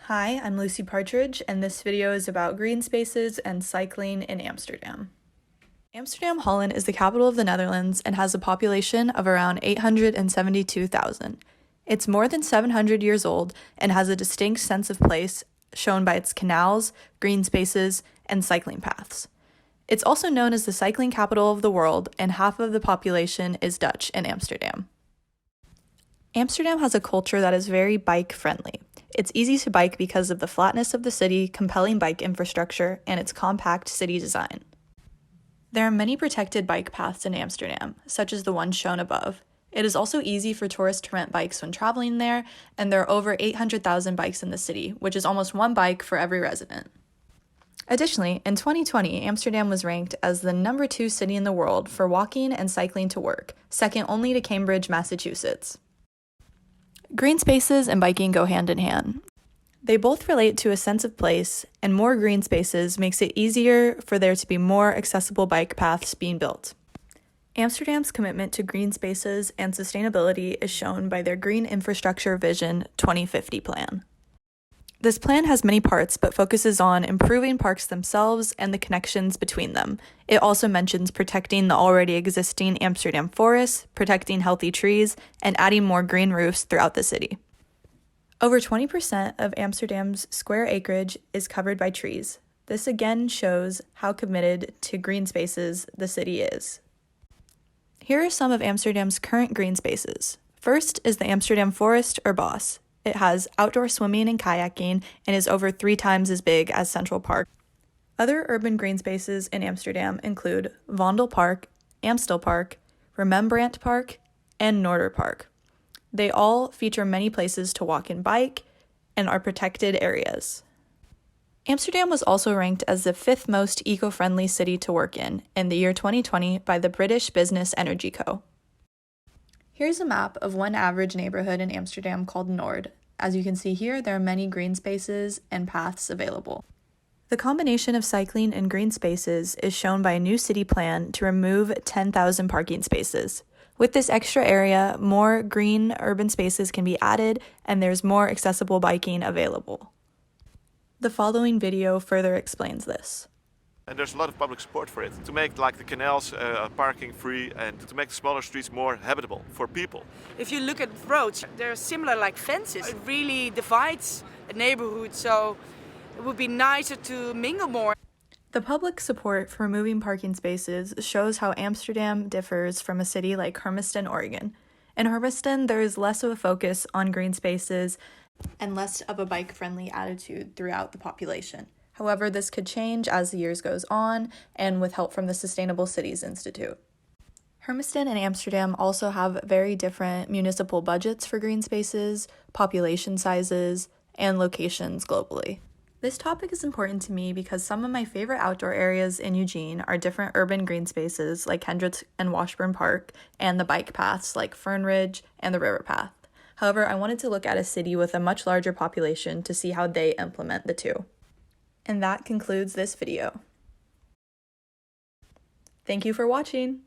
Hi, I'm Lucy Partridge, and this video is about green spaces and cycling in Amsterdam. Amsterdam, Holland is the capital of the Netherlands and has a population of around 872,000. It's more than 700 years old and has a distinct sense of place shown by its canals, green spaces, and cycling paths. It's also known as the cycling capital of the world, and half of the population is Dutch in Amsterdam. Amsterdam has a culture that is very bike-friendly. It's easy to bike because of the flatness of the city, compelling bike infrastructure, and its compact city design. There are many protected bike paths in Amsterdam, such as the one shown above. It is also easy for tourists to rent bikes when traveling there, and there are over 800,000 bikes in the city, which is almost one bike for every resident. Additionally, in 2020, Amsterdam was ranked as the number 2 city in the world for walking and cycling to work, second only to Cambridge, Massachusetts. Green spaces and biking go hand in hand. They both relate to a sense of place, and more green spaces makes it easier for there to be more accessible bike paths being built. Amsterdam's commitment to green spaces and sustainability is shown by their Green Infrastructure Vision 2050 plan. This plan has many parts, but focuses on improving parks themselves and the connections between them. It also mentions protecting the already existing Amsterdam forests, protecting healthy trees, and adding more green roofs throughout the city. Over 20% of Amsterdam's square acreage is covered by trees. This again shows how committed to green spaces the city is. Here are some of Amsterdam's current green spaces. First is the Amsterdam Forest or Bos. It has outdoor swimming and kayaking and is over 3 times as big as Central Park. Other urban green spaces in Amsterdam include Vondel Park, Amstel Park, Rembrandt Park, and NOORD Park. They all feature many places to walk and bike and are protected areas. Amsterdam was also ranked as the 5th most eco-friendly city to work in the year 2020 by the British Business Energy Co. Here's a map of one average neighborhood in Amsterdam called NOORD. As you can see here, there are many green spaces and paths available. The combination of cycling and green spaces is shown by a new city plan to remove 10,000 parking spaces. With this extra area, more green urban spaces can be added, and there's more accessible biking available. The following video further explains this. And there's a lot of public support for it, to make the canals parking free and to make the smaller streets more habitable for people. If you look at roads, they're similar fences. It really divides a neighborhood, so it would be nicer to mingle more. The public support for removing parking spaces shows how Amsterdam differs from a city like Hermiston, Oregon. In Hermiston, there is less of a focus on green spaces and less of a bike-friendly attitude throughout the population. However, this could change as the years goes on and with help from the Sustainable Cities Institute. Hermiston and Amsterdam also have very different municipal budgets for green spaces, population sizes, and locations globally. This topic is important to me because some of my favorite outdoor areas in Eugene are different urban green spaces like Hendricks and Washburn Park, and the bike paths like Fern Ridge and the River Path. However, I wanted to look at a city with a much larger population to see how they implement the two. And that concludes this video. Thank you for watching!